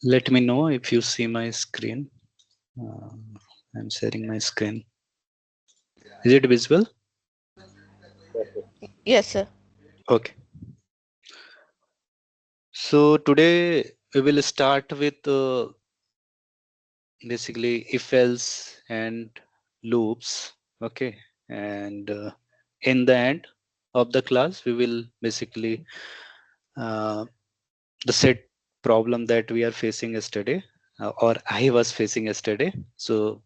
Let me know if you see my screen. I'm sharing my screen. Is it visible? Yes, sir. Okay. So today we will start with basically if else and loops. Okay. And in the end of the class, we will basically uh, the set problem that we are facing yesterday, or I was facing yesterday. So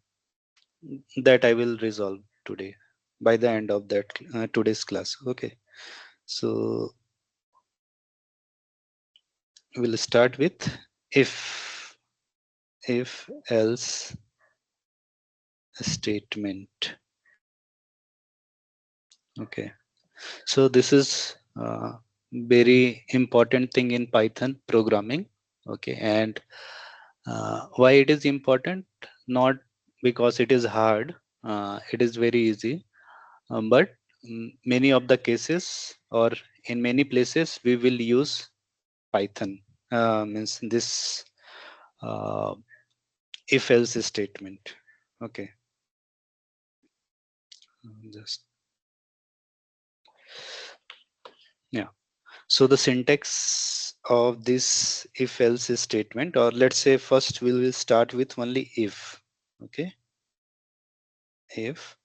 that I will resolve today by the end of that today's class. Okay. So we'll start with if else statement. Okay. So this is very important thing in Python programming. Okay. And why it is important? Not because it is hard. It is very easy. But many of the cases, or in many places, we will use Python. Means this uh, if else statement. Okay. Just yeah. So the syntax of this if else statement, or let's say first we will start with only if. Okay. If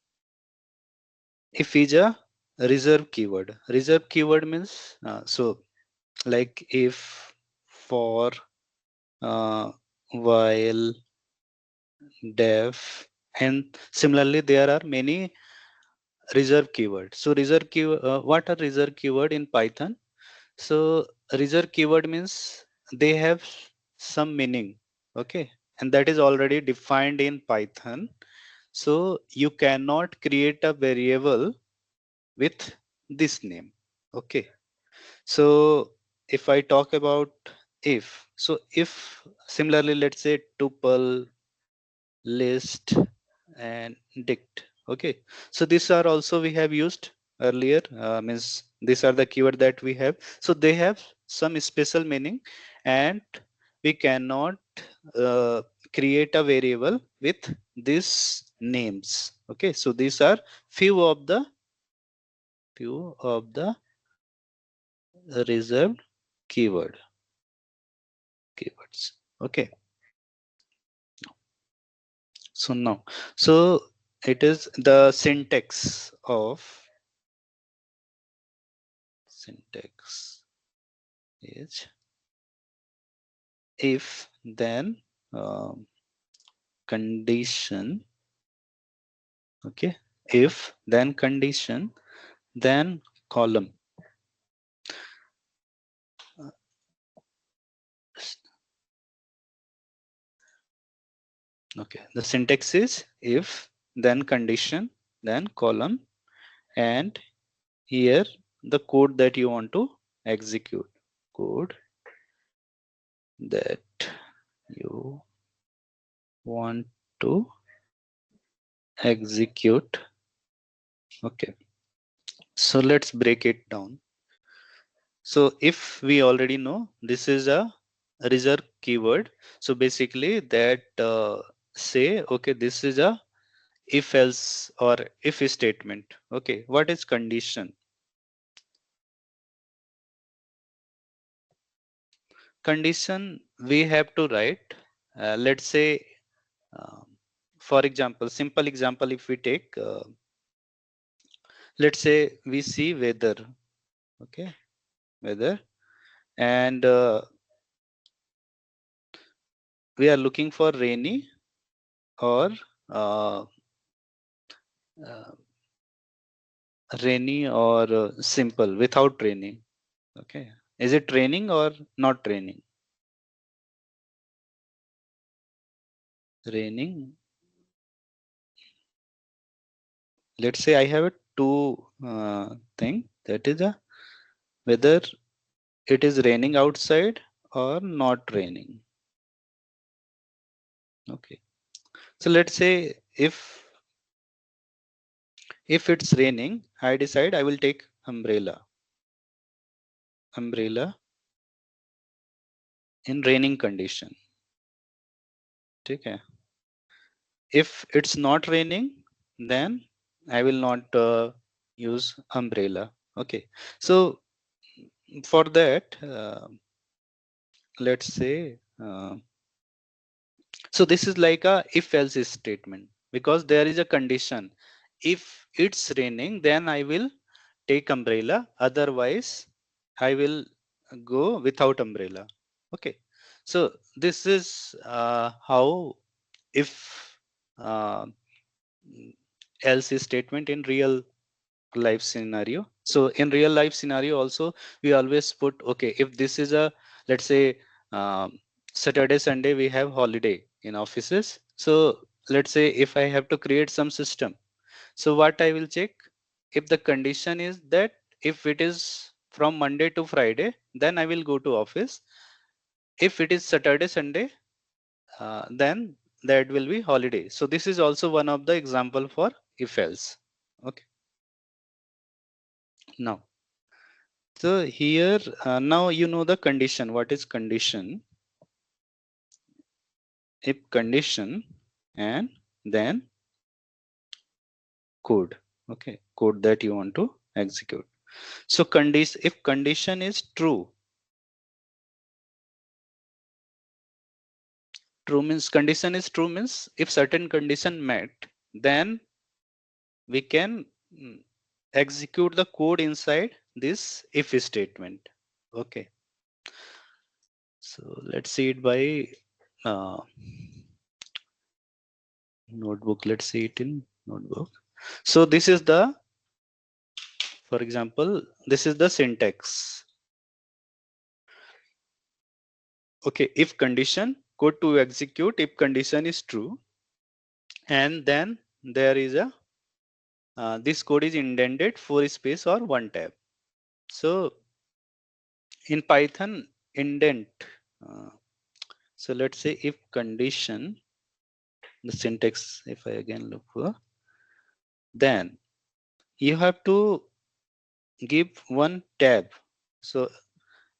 is a reserve keyword. Reserve keyword means so like if, for, uh, while, def, and similarly there are many reserve keyword. So reserve keyword, what are reserve keyword in Python? So reserve keyword means they have some meaning, okay, and that is already defined in Python. So you cannot create a variable with this name, okay. So if I talk about if, so if similarly, let's say tuple, list, and dict, okay. So these are also we have used earlier, means these are the keyword that we have. So they have some special meaning, and we cannot uh, create a variable with these names, okay. So these are few of the reserved keywords, okay. So now, so it is the syntax is if then condition, okay, if then condition then column. Uh, okay, the syntax is if then condition then column, and here the code that you want to execute, code that you want to execute, okay. So let's break it down. So if we already know this is a reserve keyword, so basically that say, okay, this is a if else or if statement. Okay, what is condition? Condition we have to write. Let's say, um, for example, simple example, if we take, let's say we see weather, okay, weather, and we are looking for rainy or uh, uh, rainy or simple without raining, okay. Is it raining or not raining? Raining. Let's say I have a two thing, that is a whether it is raining outside or not raining, okay. So let's say if it's raining, I decide I will take umbrella in raining condition, Okay. If it's not raining, then I will not use umbrella. Okay. So for that, let's say, so this is like a if else statement, because there is a condition. If it's raining, then I will take umbrella. Otherwise, I will go without umbrella. Okay. So this is how if uh, else statement in real life scenario. So in real life scenario also, we always put, okay, if this is a, let's say, um, Saturday Sunday we have holiday in offices. So let's say if I have to create some system, so what I will check, if the condition is that if it is from Monday to Friday, then I will go to office. If it is Saturday Sunday, then that will be holiday. So this is also one of the example for if else. Okay. Now, so here, now you know the condition. What is condition? If condition and then code. Okay, code that you want to execute. So condition, if condition is true, true means condition is true means if certain condition met, then we can execute the code inside this if statement. Okay. So let's see it by uh, notebook. Let's see it in notebook. So this is the, for example, this is the syntax. Okay, if condition, code to execute if condition is true, and then there is a this code is indented 4 space or 1 tab. So in Python, indent. Uh, so let's say if condition, the syntax, if I again look for, then you have to give one tab. So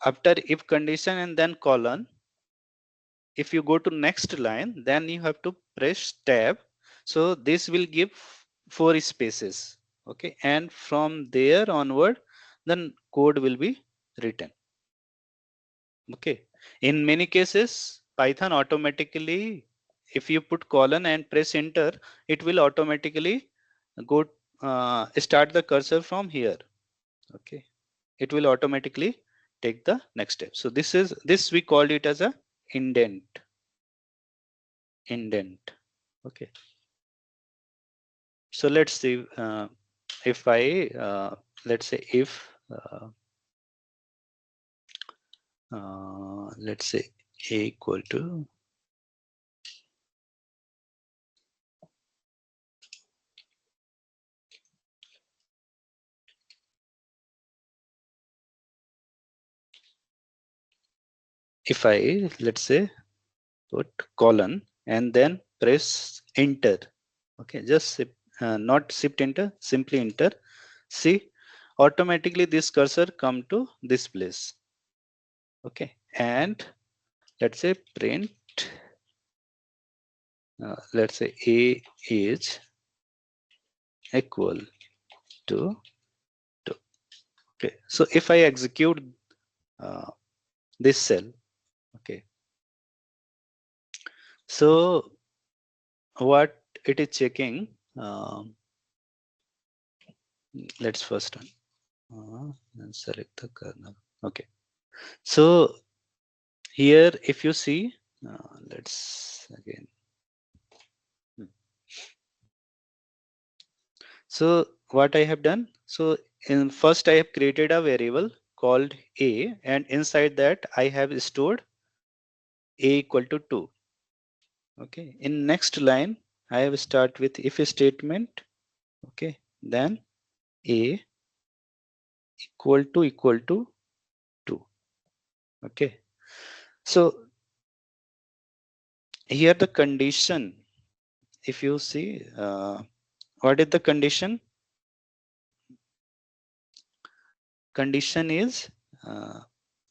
after if condition and then colon, if you go to next line, then you have to press tab. So this will give 4 spaces. Okay, and from there onward, then code will be written. Okay, in many cases Python automatically, if you put colon and press enter, it will automatically go start the cursor from here. Okay, it will automatically take the next step. So this we called it as a indent. Okay, so let's see, if I let's say if let's say a equal to, if I let's say put colon and then press enter. Okay, just not shift enter, simply enter. See, automatically this cursor come to this place. Okay, and let's say print, let's say a is equal to 2. Okay, so if I execute uh, this cell, okay, so what it is checking, let's first and select the kernel. Okay, so here if you see, let's again, hmm. So what I have done, so in first I have created a variable called a, and inside that I have stored a equal to 2. Okay, in next line I have start with if statement. Okay, then a equal to 2. Okay, so here the condition, if you see, what is the condition? Condition is a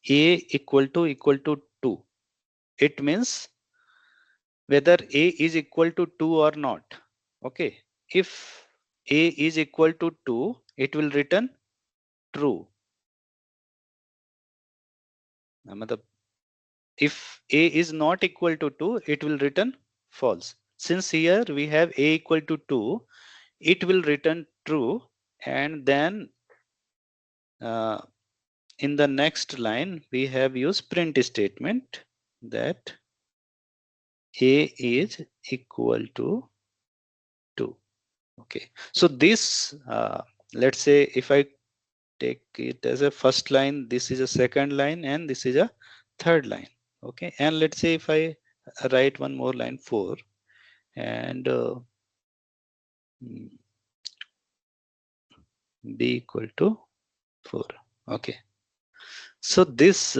equal to 2. It means whether a is equal to 2 or not. Okay, if a is equal to 2, it will return true. If a is not equal to 2, it will return false. Since here we have a equal to 2, it will return true, and then in the next line we have used print statement that a is equal to 2. Okay, so this let's say if I take it as a first line, this is a second line, and this is a third line. Okay, and let's say if I write one more line 4 and b equal to 4. Okay, so this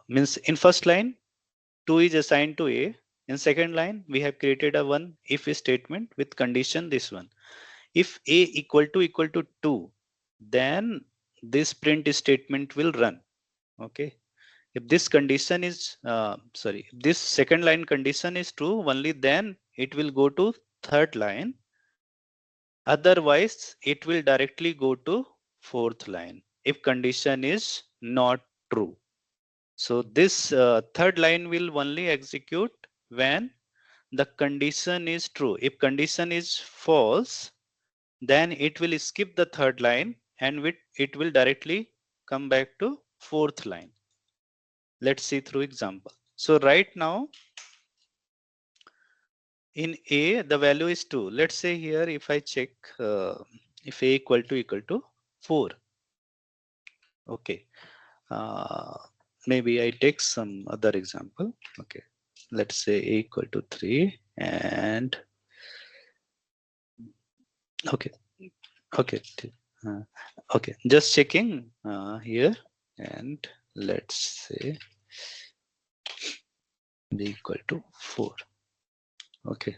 means in first line 2 is assigned to a. In second line we have created a one if statement with condition this one. If a equal to 2, then this print statement will run. Okay, if this condition is if this second line condition is true, only then it will go to third line. Otherwise it will directly go to fourth line if condition is not true. So this third line will only execute when the condition is true. If condition is false, then it will skip the third line and it will directly come back to fourth line. Let's see through example. So right now in a the value is 2. Let's say here if I check if a equal to 4. Okay, maybe I take some other example. Okay, let's say a equal to 3 and okay, okay, okay, just checking here, and let's say b equal to 4. Okay,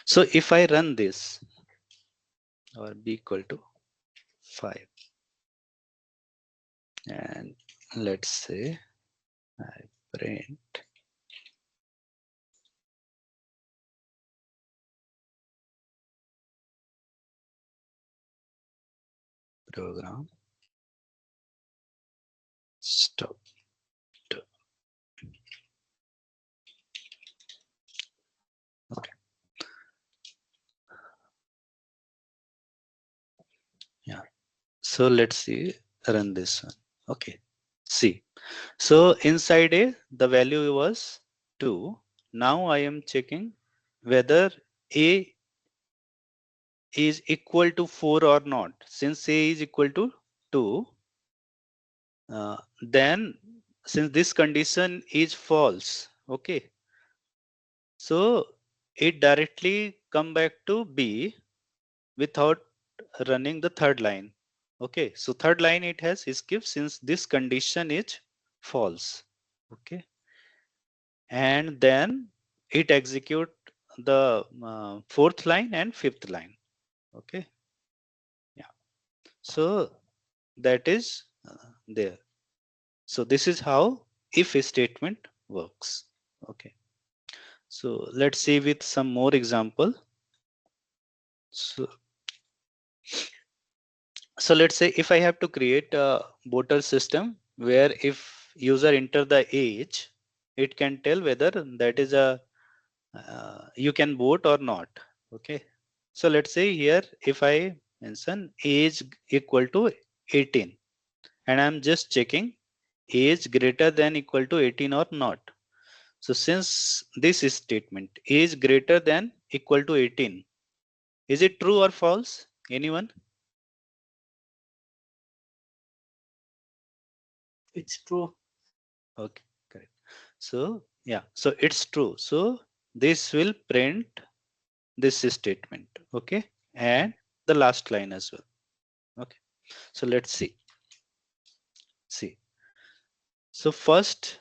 so if I run this or b equal to 5 and let's say I print program stop. Okay, yeah, so let's see, run this one. Okay, see, so inside a the value was 2. Now I am checking whether a is equal to 4 or not. Since a is equal to 2, then since this condition is false, okay, so it directly come back to b without running the third line. Okay, so third line it has skip since this condition is false. Okay, and then it execute the fourth line and fifth line. Okay, yeah, so that is there. So this is how if statement works. Okay, so let's see with some more example. So let's say if I have to create a voter system where if user enter the age, it can tell whether that is a you can vote or not. Okay, so let's say here if I mention age equal to 18 and I'm just checking age greater than equal to 18 or not. So since this is statement age greater than equal to 18, is it true or false? Anyone? It's true. Okay, correct. So yeah, so it's true. So this will print this statement. Okay, and the last line as well. Okay, so let's see. So first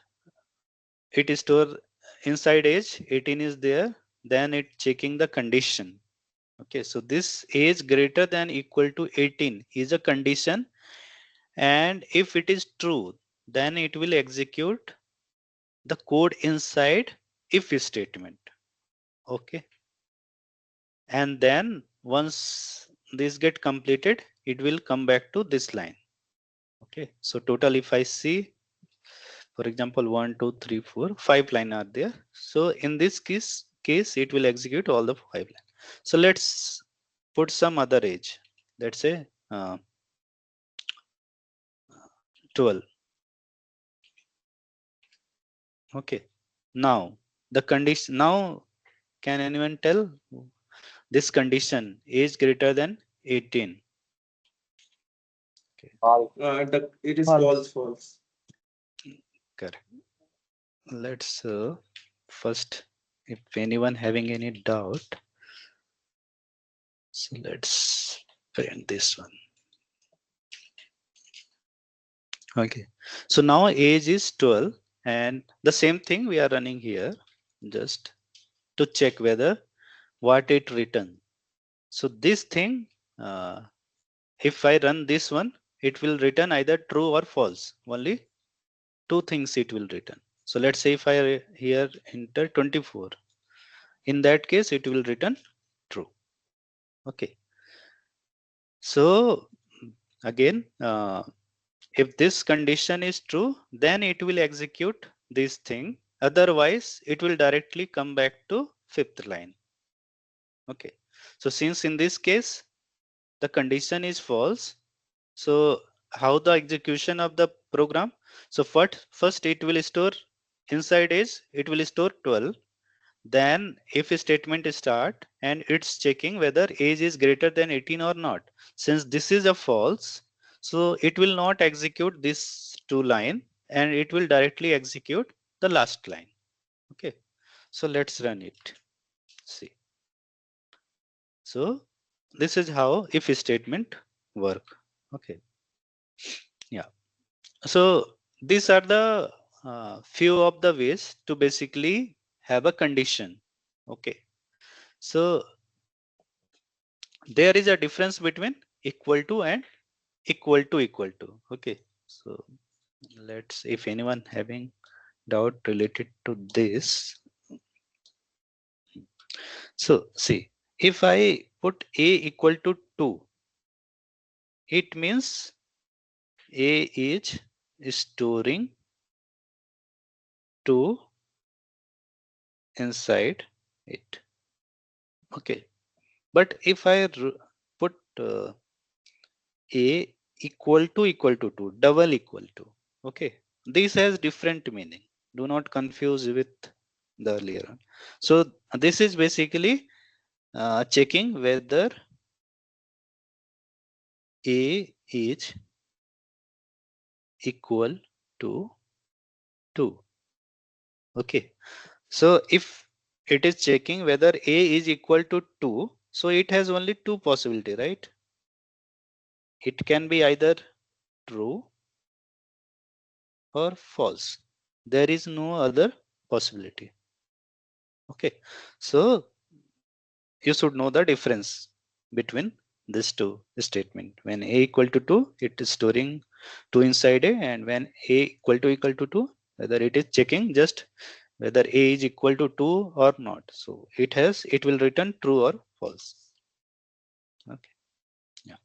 it is store inside age 18 is there, then it checking the condition. Okay, so this age greater than equal to 18 is a condition, and if it is true, then it will execute the code inside if statement. Okay. And then once this get completed, it will come back to this line. Okay. So total, if I see, for example, 1, 2, 3, 4, 5 line are there. So in this case, it will execute all the 5 line. So let's put some other age. Let's say 12. Okay. Now the condition. Now can anyone tell this condition is greater than 18? Okay. It is false. False. Correct. Let's first, if anyone having any doubt, so let's print this one. Okay, so now age is 12, and the same thing we are running here just to check whether what it return. So this thing, if I run this one, it will return either true or false. Only two things it will return. So let's say if I here enter 24, in that case it will return true. Okay, so again, if this condition is true, then it will execute this thing. Otherwise, it will directly come back to 5th line. Okay, so since in this case the condition is false, so how the execution of the program? So first it will store inside is it will store 12. Then if a statement start and it's checking whether age is greater than 18 or not. Since this is a false, so it will not execute this two line and it will directly execute the last line. Okay, so let's run it. See, so this is how if statement work. Okay, yeah. So these are the few of the ways to basically have a condition. Okay, so there is a difference between equal to and equal to equal to. Okay, so let's, if anyone having doubt related to this, so see, if I put a equal to 2, it means a is storing 2 inside it. Okay, but if I put a equal to 2, double equal to, okay, this has different meaning. Do not confuse with the earlier one. So this is basically checking whether a is equal to 2. Okay, so if it is checking whether a is equal to 2, so it has only two possibility, right? It can be either true or false. There is no other possibility. Okay, so you should know the difference between these two statement. When a equal to 2, it is storing 2 inside a, and when a equal to 2, whether it is checking just whether a is equal to 2 or not. So it will return true or false. Okay, yeah.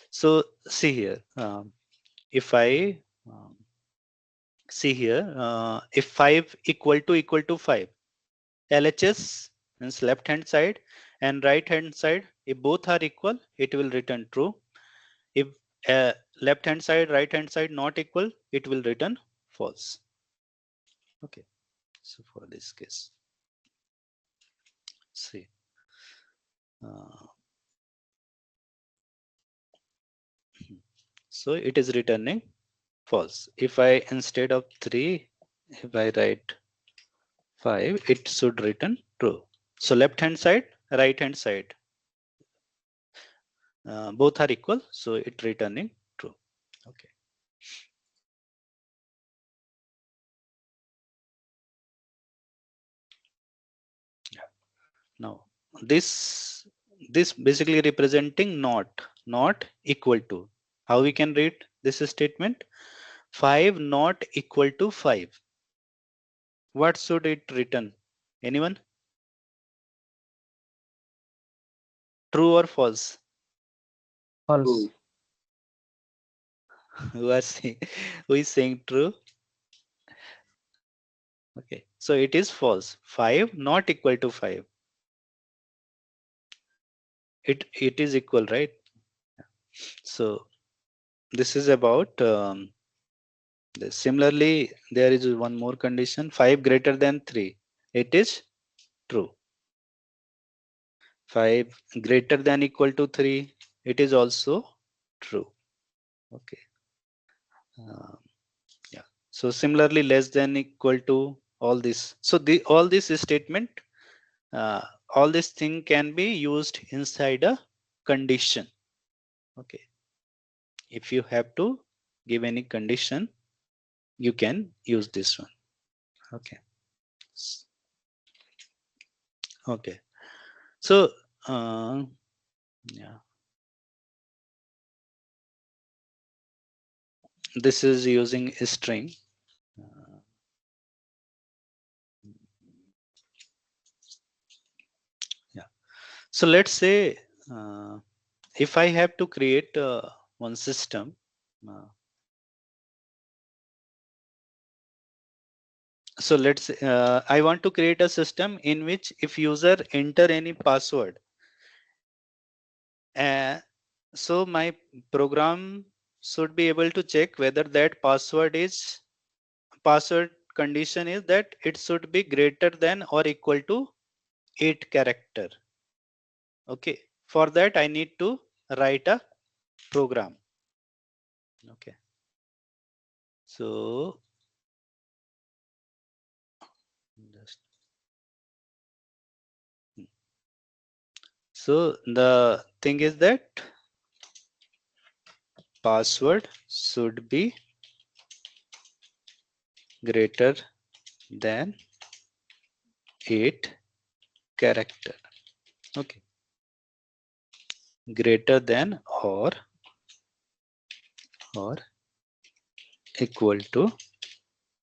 So see here, if I see here, if 5 equal to 5, LHS means left hand side and right hand side, if both are equal, it will return true. If left hand side, right hand side not equal, it will return false. Okay, so for this case, see, so it is returning false. If I instead of 3, if I write 5, it should return true. So left hand side, right hand side, both are equal, so it returning true. Okay. Yeah. Now this basically representing not equal to. How we can read this statement? 5 not equal to 5. what should it return? Anyone? True or false? False. Who are saying, who is saying true? Okay, so it is false. 5 not equal to 5. It is equal, right? So this is about similarly, there is one more condition, 5 greater than 3. It is true. 5 greater than equal to 3. It is also true. Okay. Yeah. So similarly, less than equal to all this. So all this statement, all this thing can be used inside a condition. Okay. If you have to give any condition, you can use this one. Okay. Okay. So yeah, this is using a string. Yeah. So let's say if I have to create one system, so let's I want to create a system in which if user enter any password, so my program should be able to check whether that password condition is that it should be greater than or equal to 8 character. Okay, for that I need to write a program. Okay, so the thing is that password should be greater than 8 character. Okay, greater than or equal to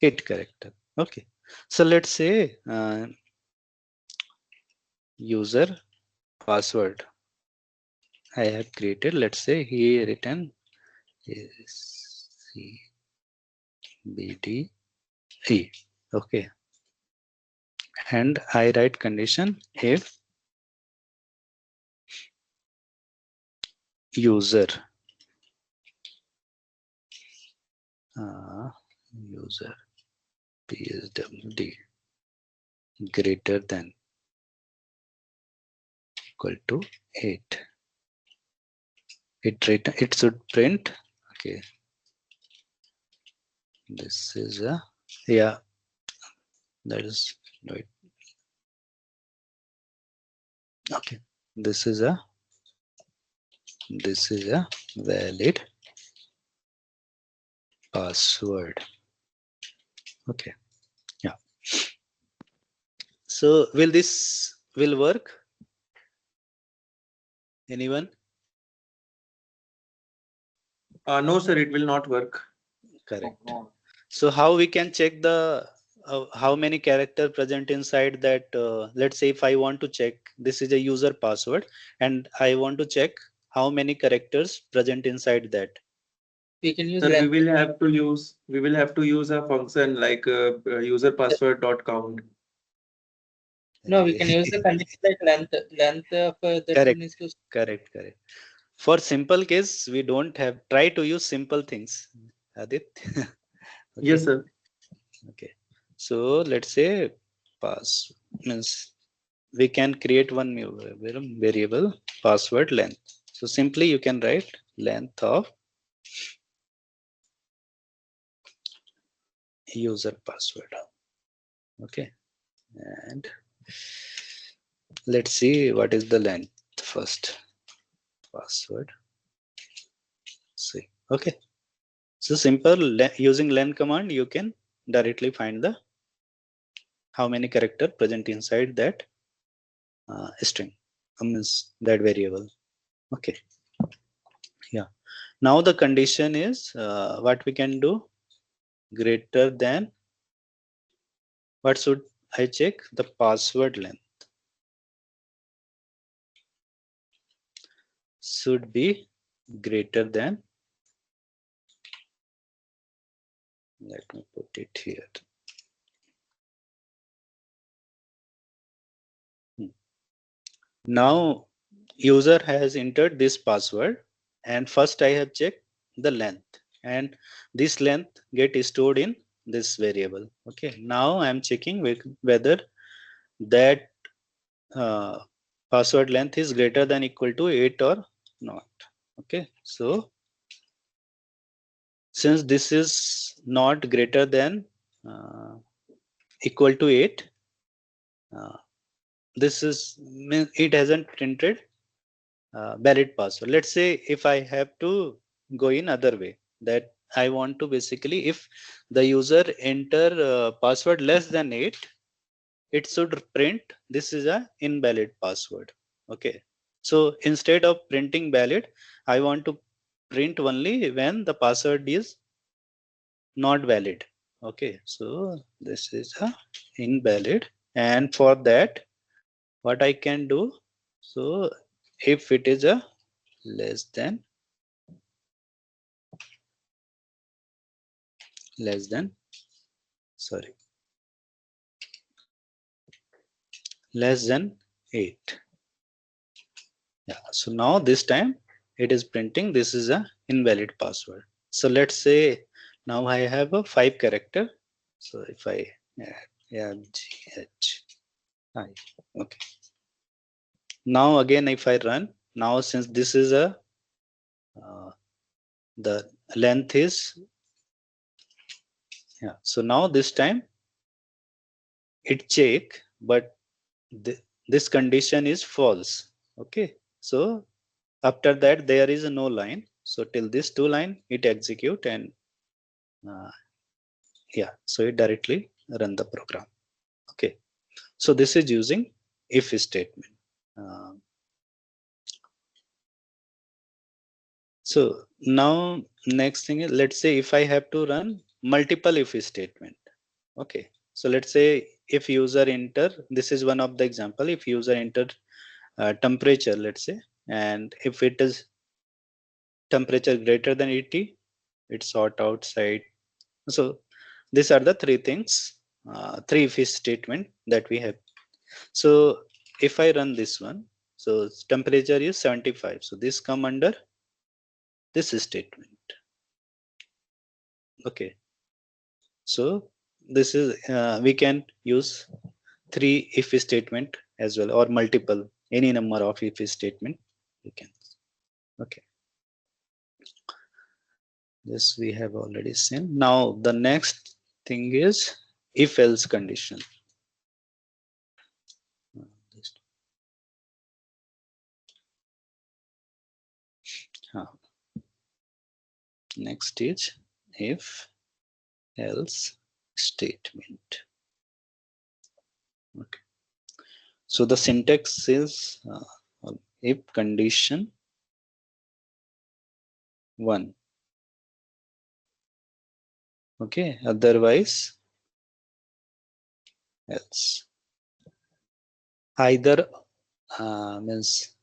8 character. Okay, so let's say user password I have created. Let's say he written CBDE. Okay, and I write condition if user user PSWD greater than equal to 8. It should print. Okay, this is a that is right. Okay, this is a valid password. Okay, yeah. So will work? Anyone? No, sir, it will not work. Correct. So how we can check the how many character present inside that? Let's say if I want to check, this is a user password, and I want to check how many characters present inside that. We can use Sir, length. we will have to use a function like user password dot count. No, we can use the condition like length of the Correct. string is to. Correct. For simple case, we don't have. Try to use simple things. Adit. Okay. Yes, sir. Okay. So let's say pass means we can create one new variable password length. So simply you can write length of user password. Okay, and let's see what is the length first. Password. See. Okay. So simple using len command, you can directly find the how many character present inside that string, means that variable. Okay. Yeah. Now the condition is what we can do, greater than What should I check? The password length should be greater than, let me put it here. Now user has entered this password, and first I have checked the length, and this length get stored in this variable. Okay, now I am checking whether that password length is greater than equal to 8 or not. Okay, so since this is not greater than equal to 8, this is it hasn't printed valid password. Let's say if I have to go in other way, that I want to basically, if the user enter password less than 8, it should print this is a invalid password. Okay, so instead of printing valid, I want to print only when the password is not valid. Okay, so this is a invalid, and for that what I can do, so if it is a less than sorry, less than 8. Yeah, so now this time it is printing this is a invalid password. So let's say now I have a 5 character. So if I add GHI, okay. Now again if I run, now since this is a the length is, yeah, so now this time it check, but this condition is false. Okay, so after that there is no line, so till this 2 line it execute, and yeah, so it directly run the program. Okay, so this is using if statement. So now next thing is, let's say if I have to run multiple if statement. Okay, so let's say if user enter, this is one of the example, if user enter temperature, let's say, and if it is temperature greater than 80, it's sort outside. So these are the three things, three if statement that we have. So if I run this one, so temperature is 75, so this come under this statement. Okay, so this is we can use three if statement as well, or multiple, any number of if statement we can. Okay, this we have already seen. Now the next thing is if else condition. Next is if else statement. Okay, so the syntax is if condition 1, okay, otherwise else. Either means,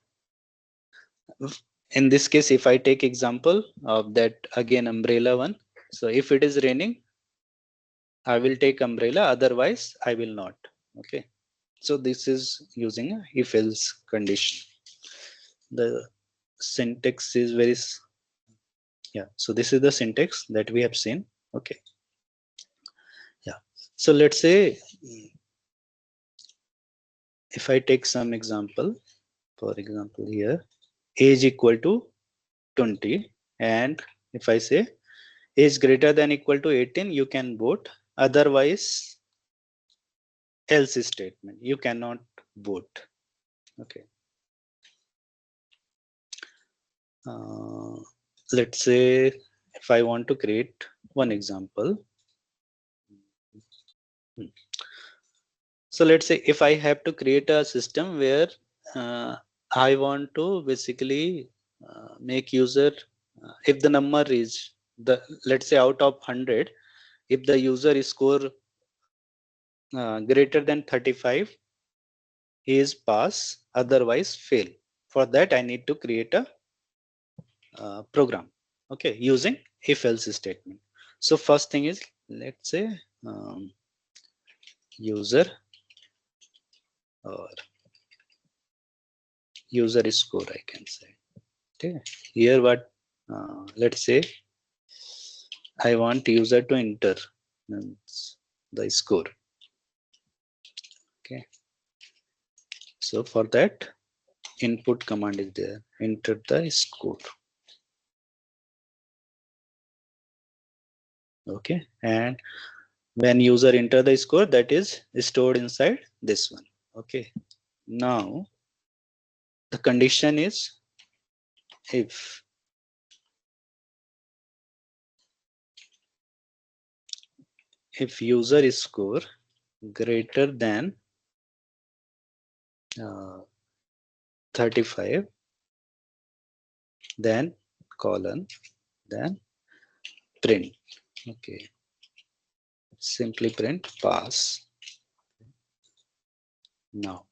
in this case if I take example of that again umbrella one, so if it is raining I will take umbrella, otherwise I will not. Okay, so this is using a if else condition. The syntax is very, yeah, so this is the syntax that we have seen. Okay, yeah, so let's say if I take some example, for example here age equal to 20, and if I say age greater than equal to 18, you can vote, otherwise else statement you cannot vote. Okay, let's say if I want to create one example, so let's say if I have to create a system where I want to basically make user, if the number is the, let's say out of 100, if the user score greater than 35, he is pass, otherwise fail. For that, I need to create a program, okay, using if else statement. So first thing is, let's say user or user score, I can say. Okay, here what let's say I want user to enter the score. Okay, so for that input command is there, enter the score. Okay, and when user enter the score, that is stored inside this one. Okay, now the condition is if user score greater than 35, then colon, then print. Okay, simply print pass. Now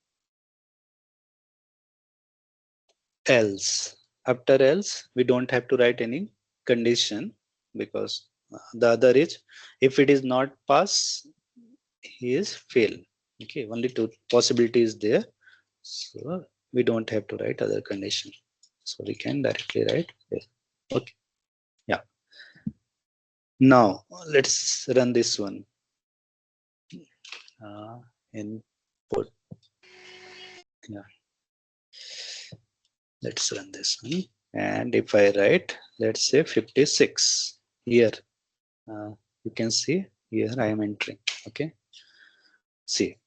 else, after else we don't have to write any condition, because the other is if it is not pass, he is fail. Okay, only two possibilities there, so we don't have to write other condition, so we can directly write this. Okay, yeah. Now let's run this one. Input, yeah, let's run this one. And if I write, let's say 56 here, you can see here I am entering. Okay, see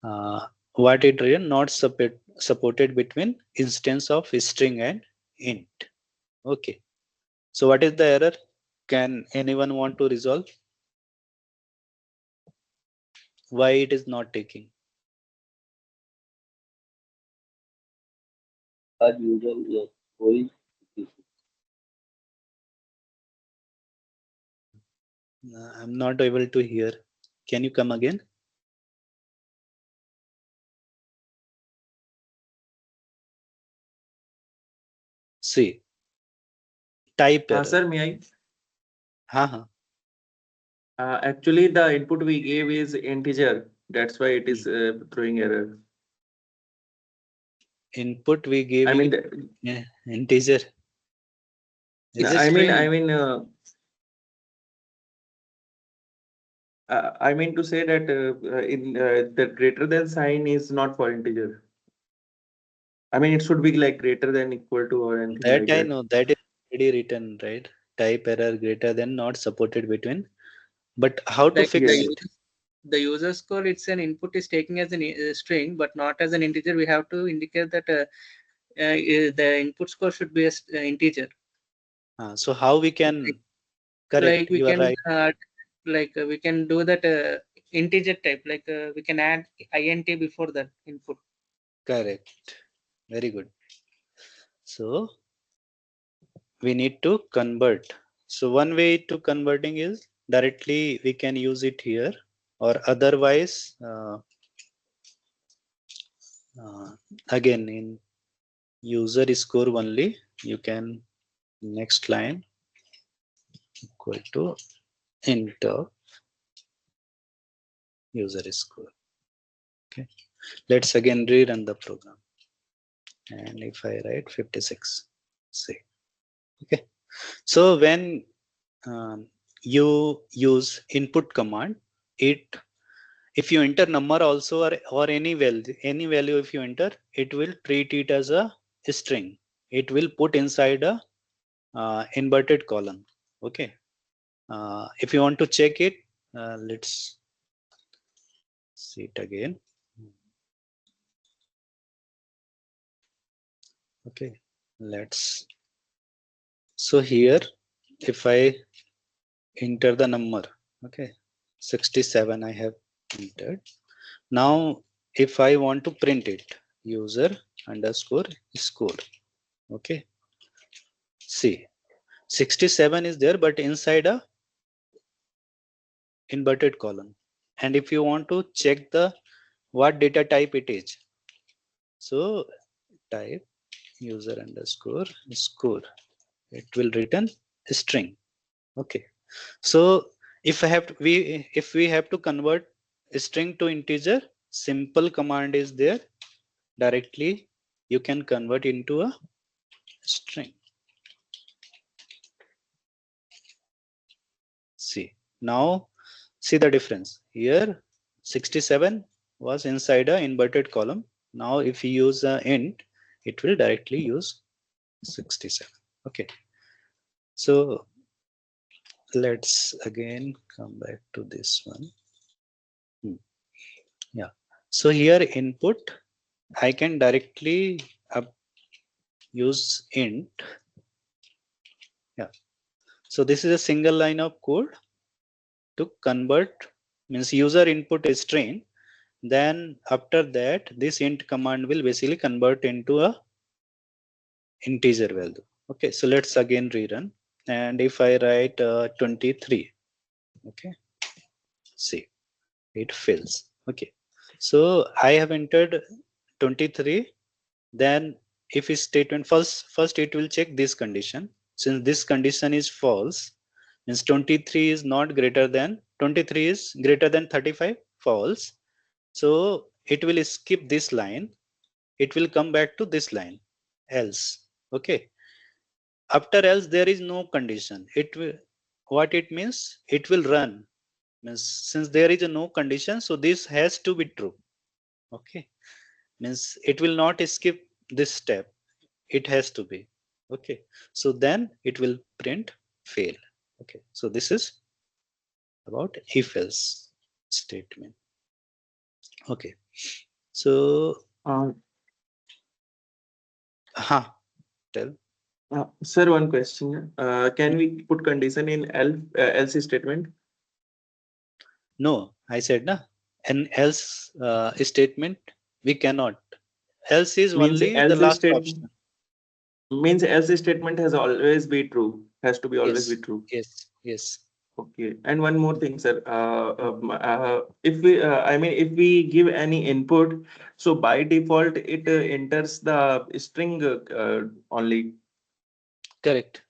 what it written, not supported between instance of string and int. Okay, so what is the error? Can anyone want to resolve why it is not taking? As usual, yes. Why? I'm not able to hear. Can you come again? See, type error. Sir, may I? Ha. Actually, the input we gave is integer. That's why it is throwing error. Input we gave I mean, integer. Is it I mean, string? I mean to say that in the greater than sign is not for integer. I mean, it should be like greater than, equal to, or anything That like I that. know, that is already written, right? Type error greater than, not supported between. But how to Like fix Yes. it? the user score, it's an input is taking as a string, but not as an integer. We have to indicate that the input score should be an integer. So how we can correct? Like we You are can right. we can do that integer type. Like we can add int before that input. Correct. Very good. So we need to convert. So one way to converting is directly we can use it here, or otherwise again in user score only you can next line equal to int of user score. Okay, let's again rerun the program, and if I write 56, say, okay. So when you use input command, if you enter number also, or any value if you enter, it will treat it as a string. It will put inside a inverted column. Okay, if you want to check it, let's see it again. Okay, let's, so here if I enter the number, okay, 67 I have entered. Now if I want to print it, user underscore score, okay, see 67 is there, but inside a inverted column. And if you want to check the what data type it is, so type user underscore score, it will return a string. Okay, so if we have to convert a string to integer, simple command is there. Directly you can convert into a string. See, now see the difference here. 67 was inside a inverted column. Now if you use a int, it will directly use 67. Okay, so let's again come back to this one. Yeah, so here input I can directly use int. Yeah, so this is a single line of code to convert, means user input a string, then after that this int command will basically convert into a integer value. Okay, so let's again rerun, and if I write 23, okay, see, it fails. Okay, so I have entered 23, then if is statement first it will check this condition. Since this condition is false, means 23 is not greater than 23 is greater than 35, false. So it will skip this line, it will come back to this line, else. Okay, after else there is no condition. It will, what it means, it will run, means since there is a no condition, so this has to be true. Okay, means it will not skip this step, it has to be. Okay, so then it will print fail. Okay, so this is about if else statement. Okay, so tell. Sir, one question. Can we put condition in else statement? No, I said na, an else statement we cannot. Else is Means only the else last statement option. means else statement has always be true. Has to be always Yes, be true. yes. Okay. And one more thing, sir. If we, I mean, if we give any input, so by default it enters the string only. Correct.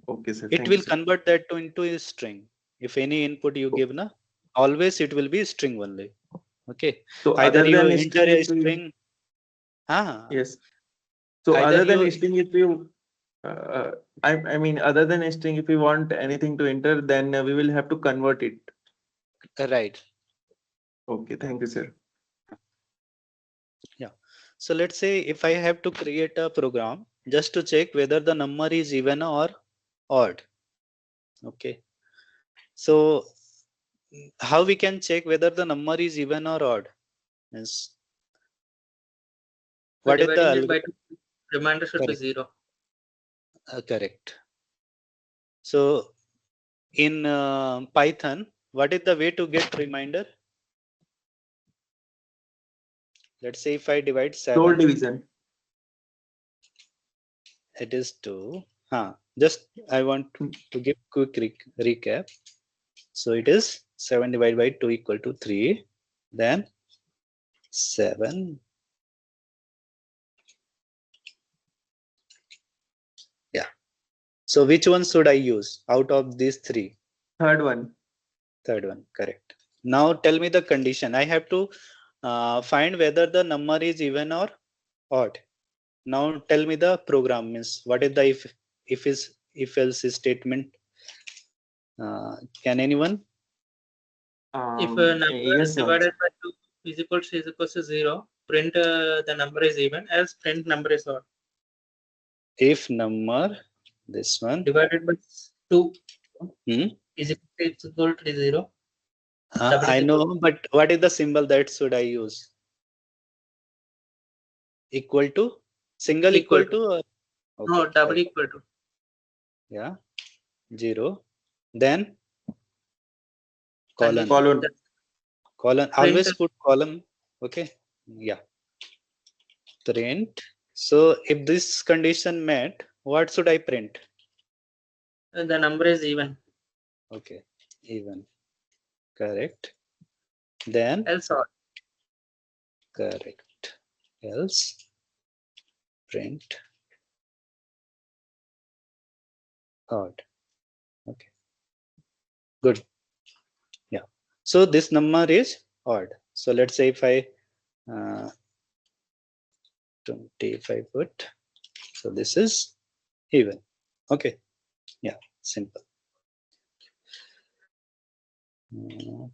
Okay, sir. It Thank you, will sir. convert that into a string. If any input you give na, always it will be string only. Okay, So either other you than enter string, a if we, string. yes. So Either other than you string, if you, I mean, other than string, if we want anything to enter, then we will have to convert it. right. Okay, thank you, sir. Yeah. So let's say if I have to create a program just to check whether the number is even or odd. Okay. So how we can check whether the number is even or odd? Means By what is the dividing it by algorithm? 2, remainder should be Correct. 0. Correct. So in Python, what is the way to get reminder? Let's say if I divide Sole 7, division. it is 2. Just I want to give quick recap. So it is 7 divided by 2 equal to 3. Then 7. Yeah. So which one should I use out of these 3? Third one. Third one, correct. Now tell me the condition. I have to find whether the number is even or odd. Now tell me the program, means what is the if else statement. Can anyone? If a number Yes, is sir. divided by 2 is equals to 0, print the number is even, else print number is odd. If number, this one, Divided by 2 hmm? is equal to 0. I know, but what is the symbol that should I use? Equal to? Single equal to? Or? No, Okay, double right. equal to. Yeah, 0. Then colon. Colon. Colon. Always put column. Okay. Yeah. Print. So if this condition met, what should I print? The number is even. Okay, even. Correct. then else odd. correct, else print odd. Okay, good. Yeah, so this number is odd. So let's say if I 25 foot, so this is even. Okay, yeah, simple.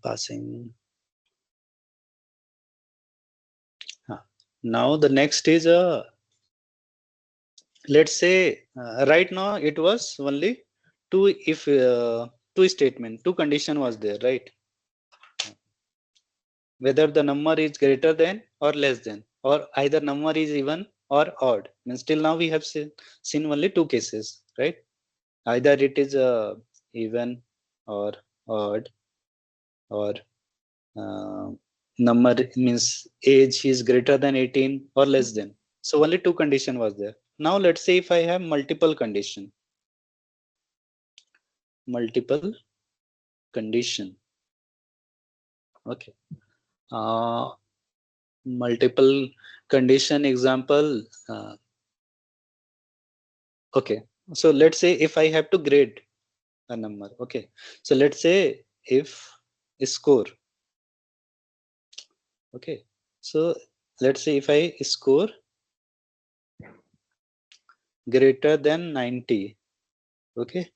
Passing. Now the next is let's say right now it was only two if two statement, two condition was there, right? Whether the number is greater than or less than, or either number is even or odd. Means till now we have seen only two cases, right? Either it is even or odd, or number means age is greater than 18 or less than. So only two condition was there. Now let's say if I have multiple condition, okay, multiple condition example. Okay, so let's say if I have to grade a number, okay, so let's say if score, okay, so let's say if I score greater than 90, okay,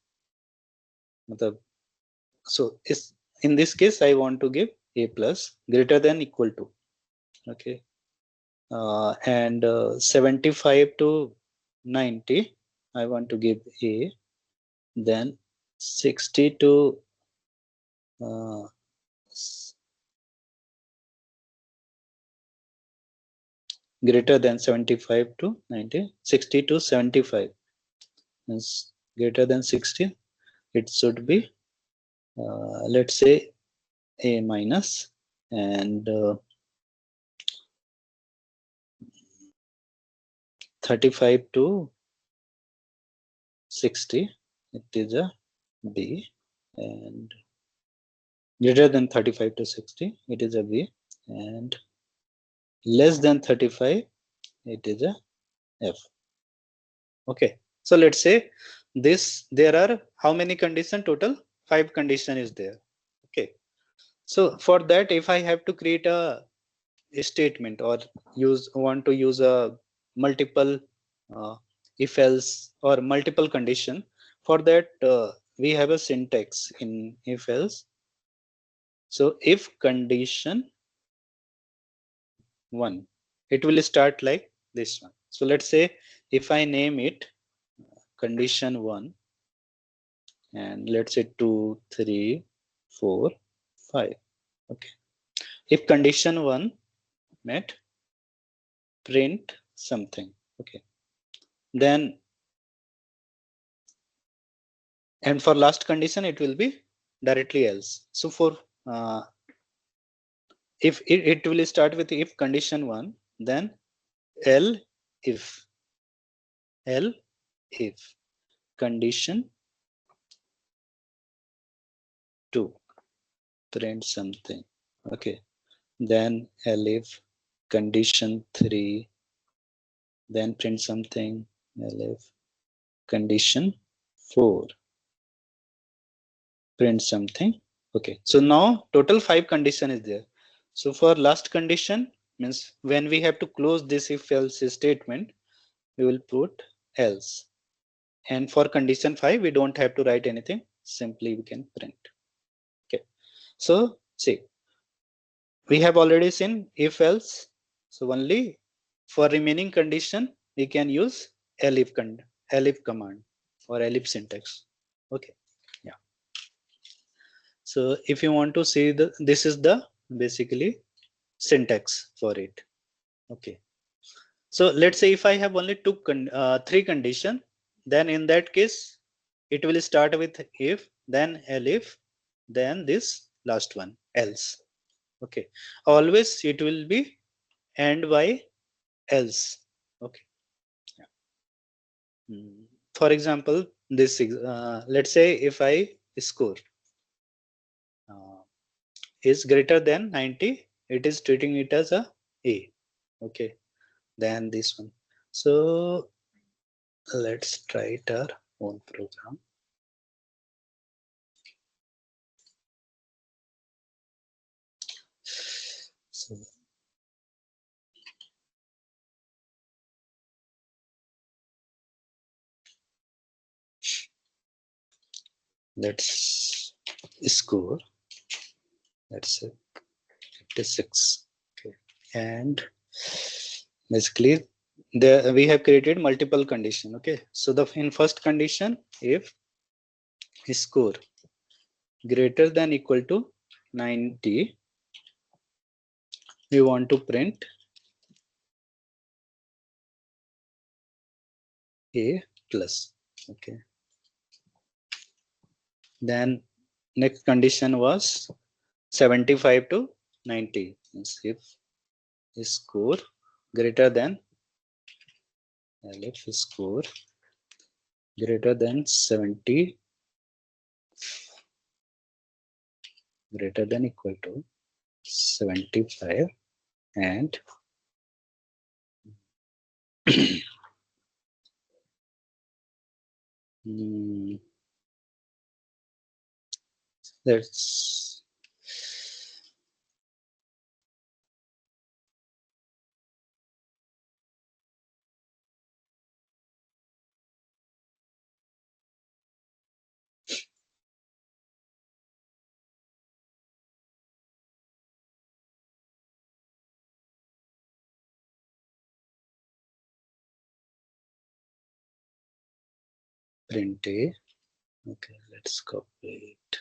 so is in this case I want to give a plus greater than equal to, okay, and 75 to 90 I want to give a, then 60 to greater than 75 to 90, 60 to 75 is greater than 60, it should be let's say a minus, and 35 to 60 it is a B, and greater than 35 to 60 it is a B, and less than 35 it is a F. Okay, so let's say this, there are how many condition total? 5 condition is there. Okay, so for that if I have to create a statement or want to use a multiple if else or multiple condition, for that we have a syntax in if else. So if condition 1, it will start like this one. So let's say if I name it condition 1, and let's say 2, 3, 4, 5. Okay, if condition 1 met, print something. Okay, then and for last condition it will be directly else. So for if it will start with if condition 1, then L if condition 2, print something. Okay, then L if condition 3, then print something. L if condition 4, print something. Okay, so now total 5 condition is there. So for last condition means when we have to close this if else statement, we will put else, and for condition 5 we don't have to write anything, simply we can print. Okay, so see, we have already seen if else, so only for remaining condition we can use elif command or elif syntax. Okay, yeah, so if you want to see this is the basically syntax for it. Okay, so let's say if I have only three condition, then in that case it will start with if, then elif, then this last one else. Okay, always it will be end by else. Okay, yeah. For example, this let's say if I score is greater than 90, it is treating it as a A. Okay, then this one. So let's try it our own program. So let's score. Let's say 56. Okay, and basically there we have created multiple condition. Okay, so the in first condition, if score greater than equal to 90, we want to print A plus. Okay, then next condition was 75 to 90, means if score greater than if score greater than 70 greater than equal to 75 and let's print A. Okay, let's copy it.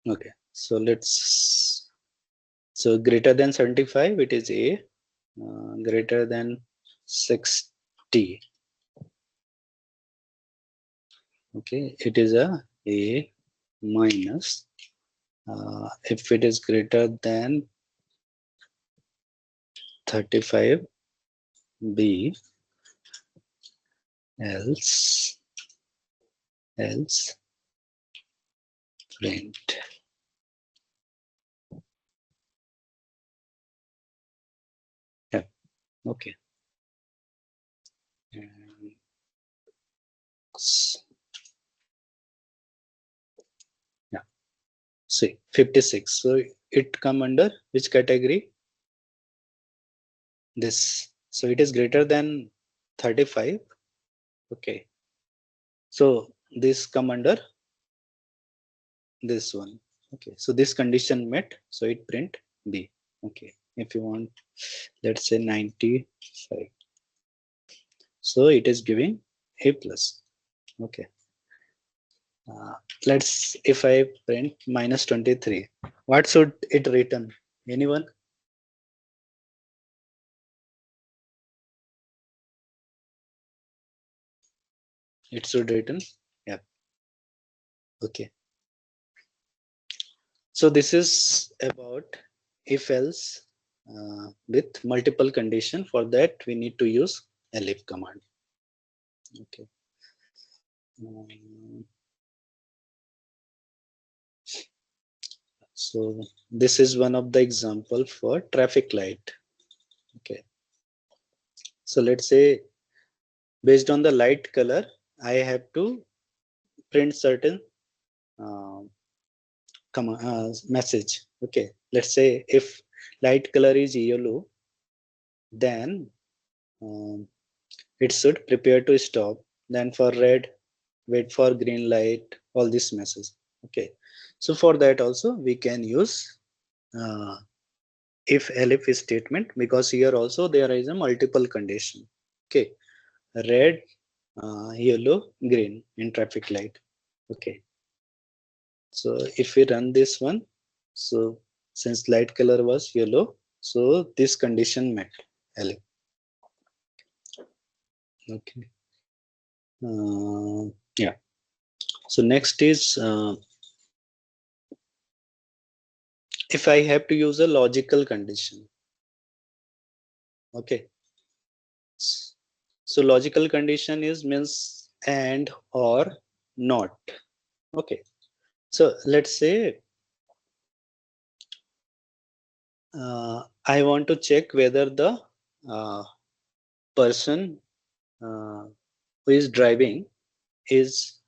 Okay, so let's, so greater than 75, it is A, greater than 60. Okay, it is a A minus. If it is greater than 35, B, else print. Yeah, okay. And yeah, see 56. So it come under which category? This. So it is greater than 35. Okay. So this come under this one. Okay. So this condition met. So it print B. Okay. If you want, let's say 95. So it is giving A plus. Okay. Let's, if I print minus 23, what should it return? Anyone? It should return. Yeah. Okay. So this is about if else with multiple condition. For that we need to use elif command. Okay. So this is one of the example for traffic light. Okay. So let's say based on the light color, I have to print certain message. Okay. Let's say if light color is yellow, then it should prepare to stop. Then for red, wait for green light, all these messages. Okay. So for that also we can use if elif statement, because here also there is a multiple condition. Okay, red, yellow, green in traffic light. Okay, so if we run this one, so since light color was yellow, so this condition met elif. Okay, yeah. So next is if I have to use a logical condition. Okay, so logical condition is means and or not. Okay, so let's say I want to check whether the person who is driving is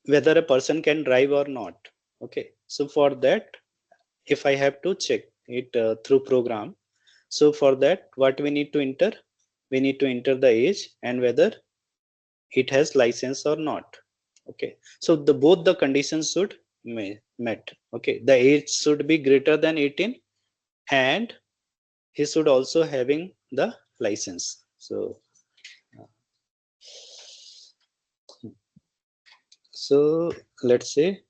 whether a person can drive or not. Okay, so for that, if I have to check it through program, so for that, what we need to enter? We need to enter the age and whether it has license or not. Okay, so the both the conditions should met. Okay, the age should be greater than 18 and he should also having the license. So let's say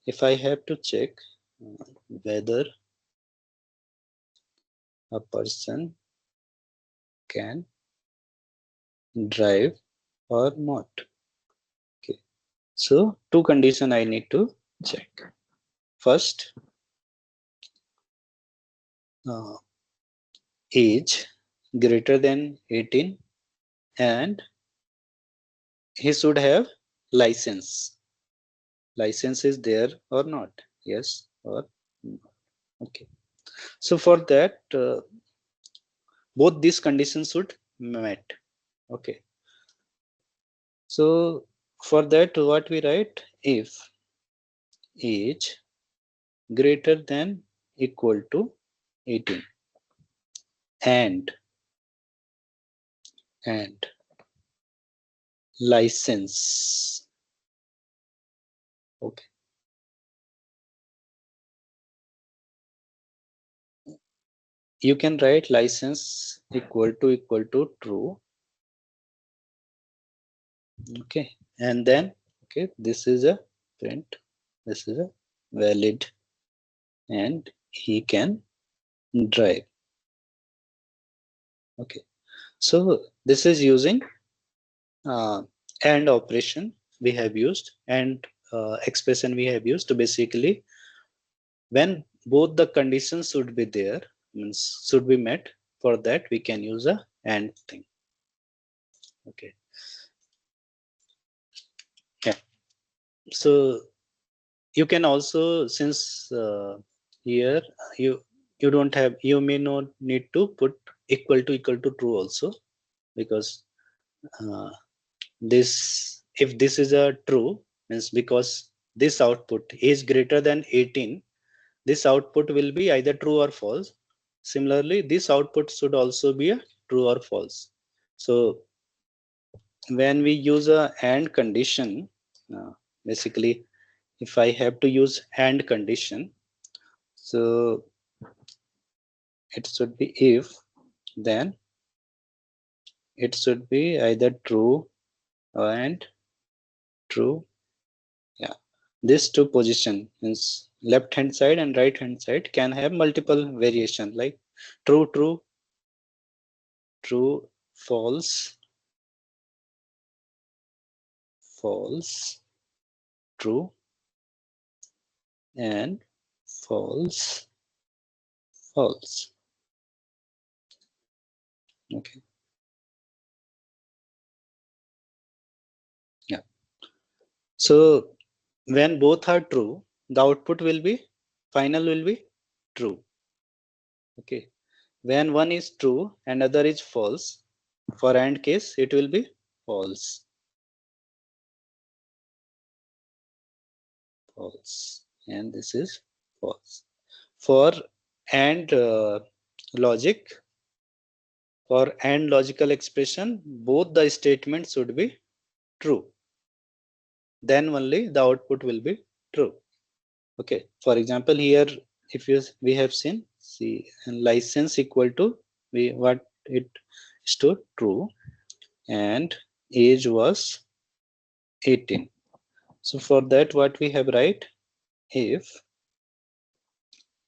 if I have to check whether a person can drive or not. Okay, so two condition I need to check. First, age greater than 18 and he should have license. License is there or not? Yes or no? Okay, so for that both these conditions should met. Okay, so for that what we write? If age greater than equal to 18 and license. Okay, you can write license equal to true. Okay, and then okay, this is a print, this is a valid and he can drive. Okay, so this is using AND operation we have used and expression we have used to basically when both the conditions should be there, means should be met, for that we can use a AND thing. Okay, yeah, so you can also, since here you don't have, you may not need to put equal to true also, because this, if this is a true, means because this output is greater than 18, this output will be either true or false. Similarly, this output should also be a true or false. So when we use a AND condition, basically if I have to use AND condition, so it should be if, then it should be either true and true. Yeah, this two position means left hand side and right hand side can have multiple variation like true, true, true, false, false, true, and false, false. Okay, yeah, so when both are true, the output will be final will be true. Okay, when one is true and other is false, for AND case it will be false, false, and this is false. For AND logic, for AND logical expression, both the statements should be true, then only the output will be true. Okay, for example, here if we have seen, see, and license equal to what it stood true, and age was 18. So for that, what we have write, if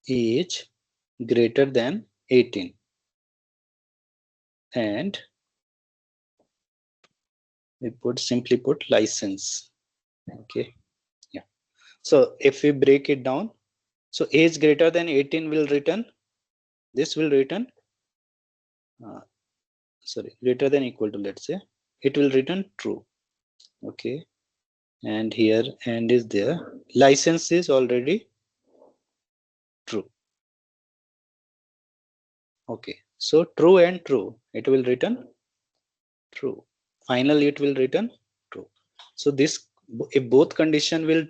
age greater than 18 and we simply put license. Okay, yeah. So if we break it down, so age greater than 18 will return, this will return, sorry, greater than equal to, let's say, it will return true. Okay, and here and is there, license is already true. Okay, so true and true, it will return true. Finally, it will return true. So this, if both condition will,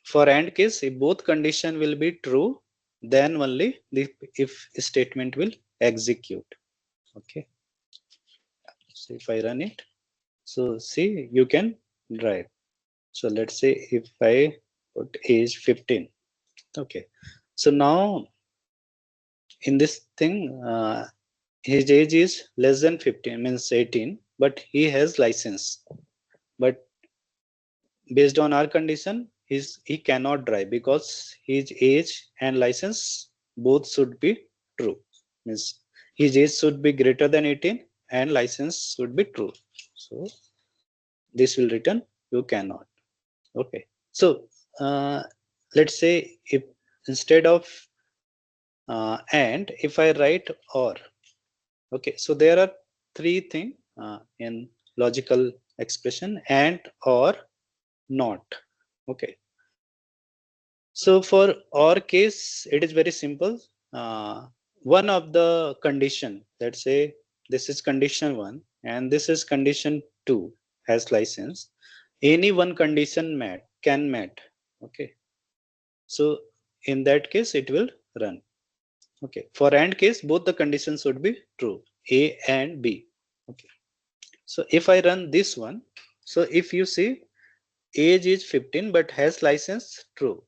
for AND case, if both condition will be true, then only the if statement will execute. Okay. So if I run it, so see, you can drive. So let's say if I put age 15. Okay. So now in this thing, his age is less than 15, means 18, but he has license. But based on our condition, he cannot drive because his age and license both should be true. Means his age should be greater than 18 and license should be true. So this will return you cannot. Okay. So let's say if instead of and, if I write or. Okay. So there are three things in logical expression: and, or, not. Okay. So for or case, it is very simple. One of the condition, let's say this is condition 1 and this is condition 2 has license. Any one condition can met. Okay. So in that case, it will run. Okay. For AND case, both the conditions should be true, A and B. Okay. So if I run this one, so if you see age is 15 but has license, true.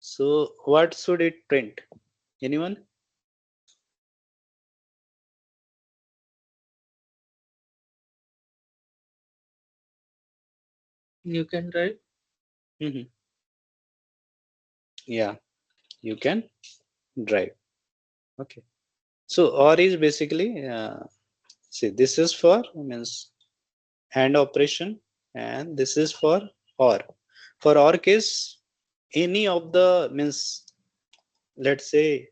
So what should it print? Anyone? You can drive. Mm-hmm. Yeah, you can drive. Okay. So or is basically see, this is for means AND operation and this is for or. For or case, any of the means, let's say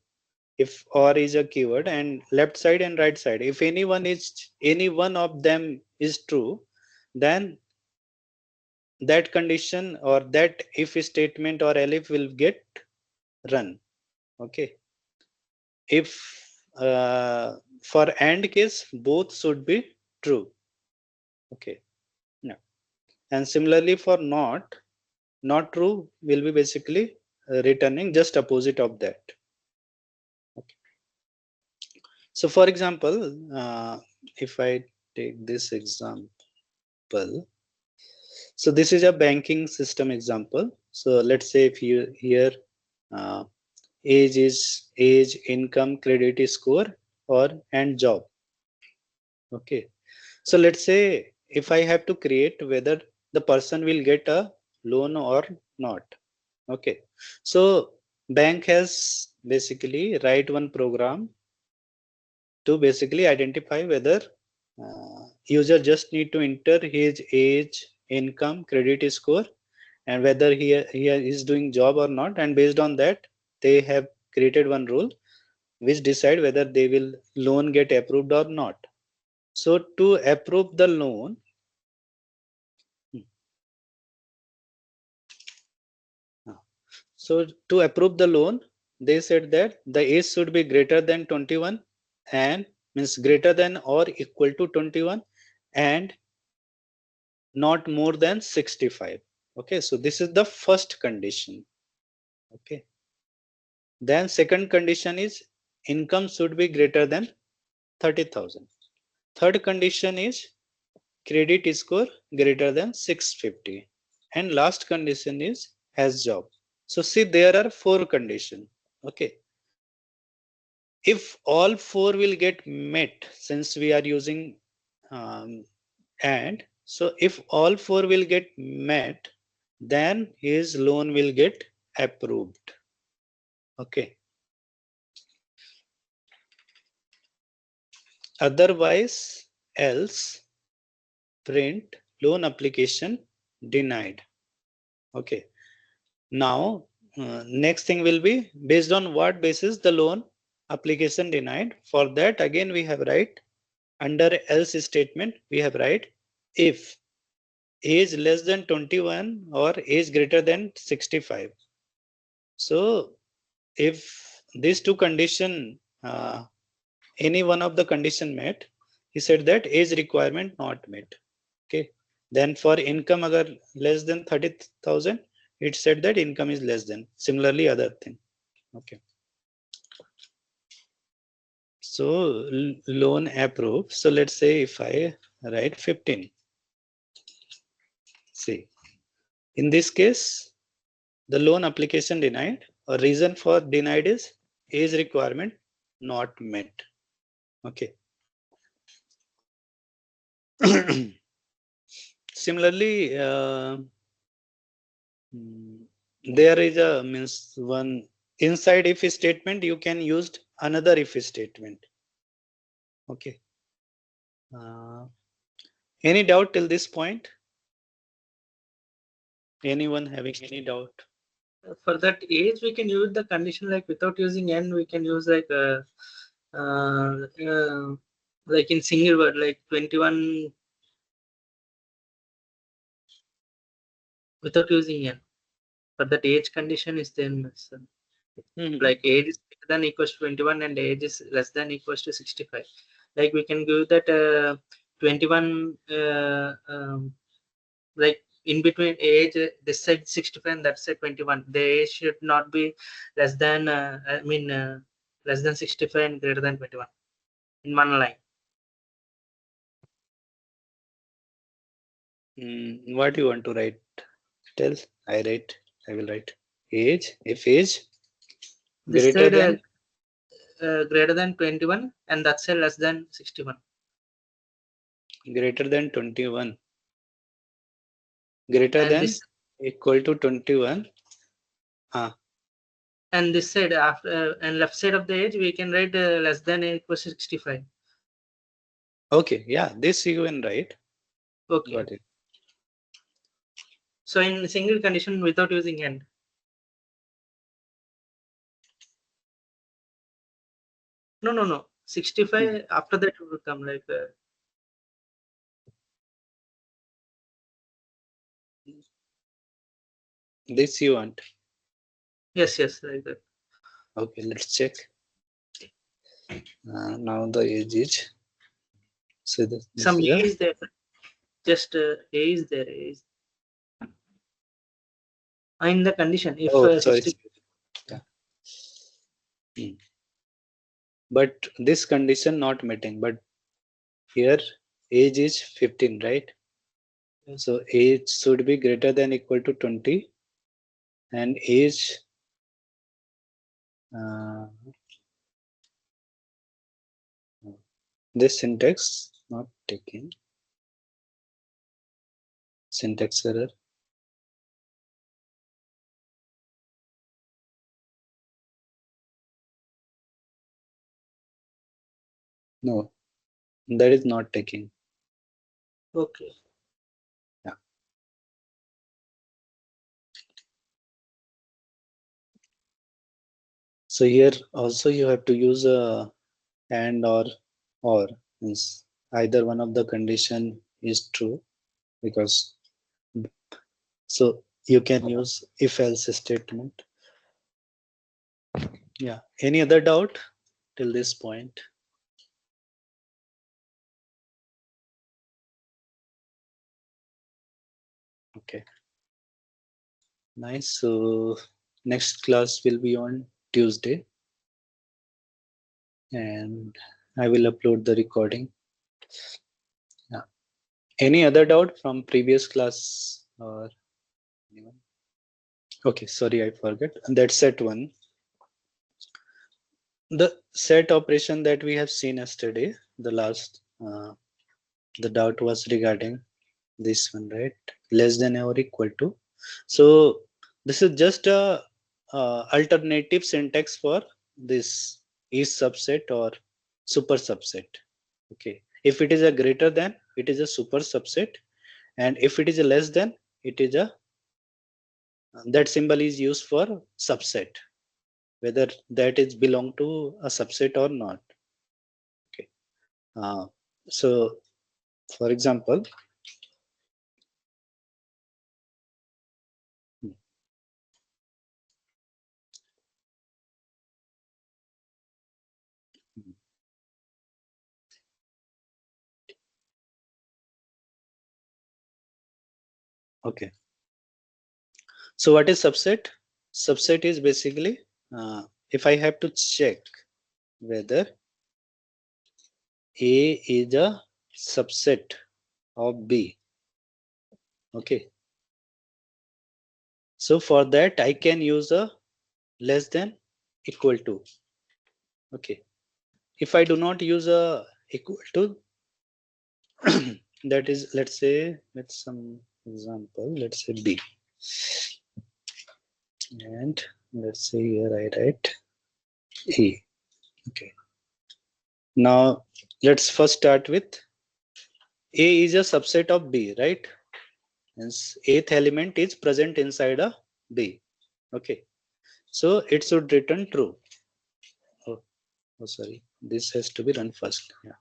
if or is a keyword and left side and right side, if any one of them is true, then that condition or that if statement or elif will get run. Okay. If for AND case, both should be true. Okay. No. And similarly for not true will be basically returning just opposite of that. Okay. So for example, if I take this example, so this is a banking system example. So let's say if you here uh, age is age, income, credit score, or and job. Okay. So let's say if I have to create whether the person will get a loan or not. Okay. So bank has basically write one program to basically identify whether user just need to enter his age, income, credit score, and whether he is doing job or not. And based on that, they have created one rule which decide whether they will loan get approved or not. So to approve the loan, they said that the age should be greater than 21 and means greater than or equal to 21 and not more than 65. Okay, so this is the first condition. Okay, then second condition is income should be greater than 30,000. Third condition is credit score greater than 650, and last condition is has job. So see, there are four conditions. Okay. If all four will get met, since we are using and, so if all four will get met, then his loan will get approved. Okay. Otherwise, else, print loan application denied. Okay. Now, next thing will be based on what basis the loan application denied. For that, again, we have write under else statement, we have write if age less than 21 or age greater than 65. So if these two condition, any one of the condition met, he said that age requirement not met. Okay. Then for income agar less than 30,000, it said that income is less than. Similarly, other thing. Okay. So loan approved. So let's say if I write 15. See, in this case, the loan application denied, or reason for denied is age requirement not met. Okay. Similarly, there is a means one inside if statement you can use another if statement. Okay. Any doubt till this point? Anyone having any doubt? For that age, we can use the condition like without using n, we can use like in single word like 21 without using n. For that age condition is then like age is greater than equals to 21 and age is less than equals to 65. Like we can give that 21 like in between age this side 65 and that side 21. The age should not be less than less than 65 and greater than 21 in one line. What do you want to write? Tell. I will write age. If age This greater side than greater than 21 and that side less than 61. greater than 21. Greater And than this equal to 21. and this side after and left side of the age we can write less than equals to 65. Okay, yeah, this you can write. Okay. Got it. So in single condition without using and. No. 65 after that will come like This you want. yes, like that. Okay, let's check. Now the age is. So this Some is A is there. Just A is there. A is. In the condition if sorry. 60. Yeah. But this condition not meeting. But here age is 15, right? So age should be greater than equal to 20, and age this syntax not taking. Syntax error. No, that is not taking. Okay. Yeah. So here also you have to use a and or means either one of the condition is true, because so you can use if else statement. Yeah. Any other doubt till this point? Okay. Nice. So next class will be on Tuesday, and I will upload the recording. Yeah. Any other doubt from previous class or anyone? Okay, sorry, I forgot. That's set one. the set operation that we have seen yesterday, the last the doubt was regarding this one, right? Less than or equal to. So this is just a alternative syntax for this is subset or super subset. Okay, if it is a greater than, it is a super subset, and if it is a less than, it is a that symbol is used for subset, whether that is belong to a subset or not. Okay, so for example, okay, so what is subset? Subset is basically if I have to check whether A is a subset of B. Okay, so for that I can use a less than equal to. Okay, if I do not use a equal to, that is, let's say, let's some example, let's say B, and let's say here I write E. Okay, now let's first start with A is a subset of B, right? Hence eighth element is present inside a B. Okay, so it should return true. Oh sorry, this has to be run first. Yeah,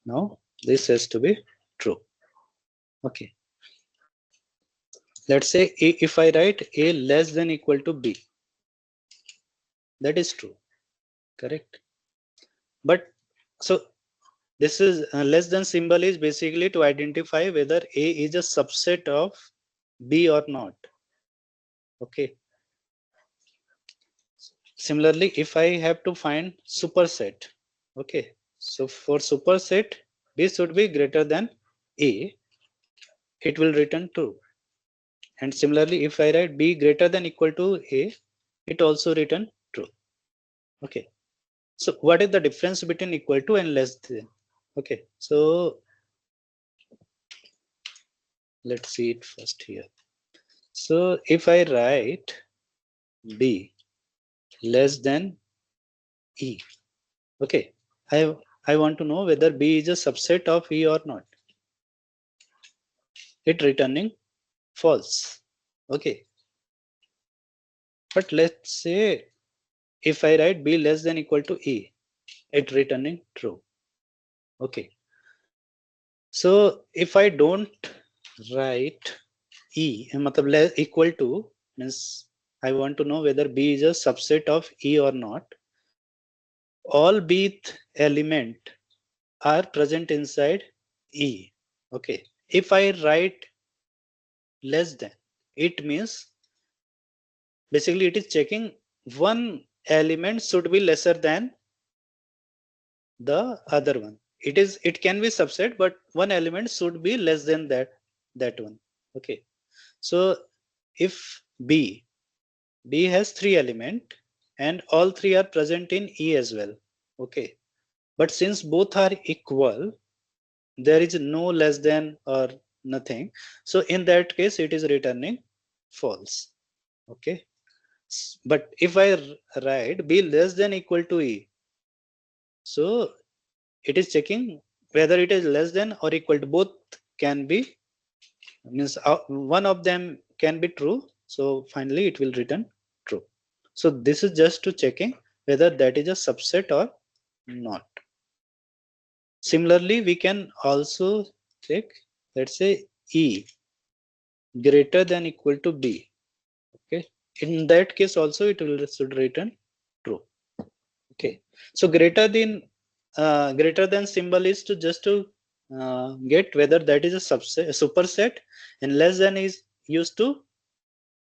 now this has to be true. Okay, let's say if I write A less than equal to B, that is true, correct? But so this is less than symbol is basically to identify whether A is a subset of B or not. Okay, similarly if I have to find superset, okay, so for superset B should be greater than A, it will return true. And similarly if I write B greater than equal to A, it also return true. Okay, so what is the difference between equal to and less than? Okay, so let's see it first here. So if I write B less than E, okay, I want to know whether B is a subset of E or not. It returning false. Okay, but let's say if I write B less than equal to E, it returning true. Okay, so if I don't write E, equal to means I want to know whether B is a subset of E or not. All Bth element are present inside E. Okay, if I write less than, it means basically it is checking one element should be lesser than the other one. It can be subset, but one element should be less than that one. Okay, so if B has three elements and all three are present in E as well. Okay, but since both are equal, there is no less than or nothing. So in that case, it is returning false. Okay, but if I write B less than equal to E, so it is checking whether it is less than or equal to, both can be, means one of them can be true. So finally it will return true. So this is just to checking whether that is a subset or not. Similarly, we can also check, let's say E greater than equal to B. Okay, in that case also it will should return true. Okay, so greater than symbol is to just to get whether that is a subset, a superset, and less than is used to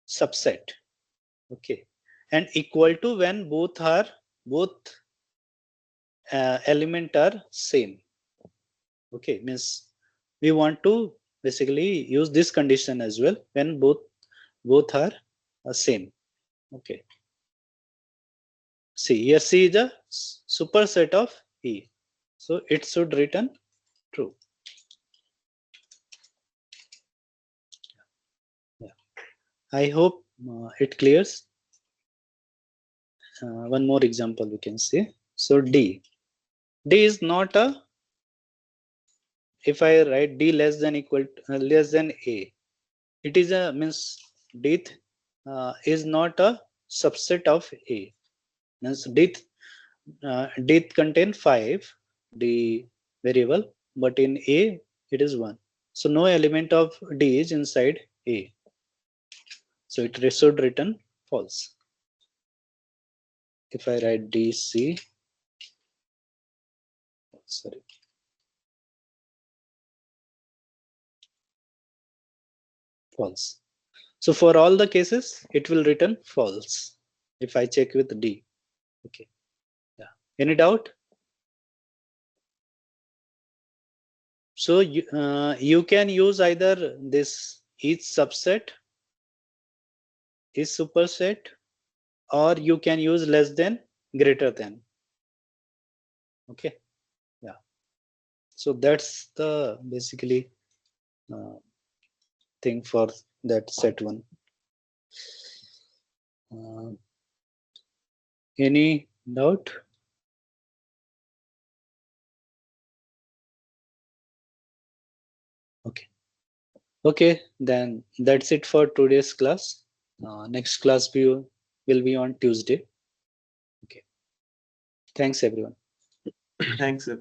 subset. Okay, and equal to when both element are same. Okay, means we want to basically use this condition as well when both are same. Okay, see here C is a superset of E. So it should return true. Yeah. I hope it clears. One more example we can see. So D is not a, if I write D less than equal to, less than A, it is a means D is not a subset of A. Means D contain 5 D variable, but in A it is 1. So no element of D is inside A. So it should return false. If I write DC, sorry. False. So for all the cases, it will return false if I check with D. Okay. Yeah. Any doubt? So you can use either this each subset, each superset, or you can use less than, greater than. Okay. Yeah. So that's the basically thing for that set one. Any doubt? Okay. Okay, then that's it for today's class. Next class will be on Tuesday. Okay. Thanks everyone. Thanks, sir.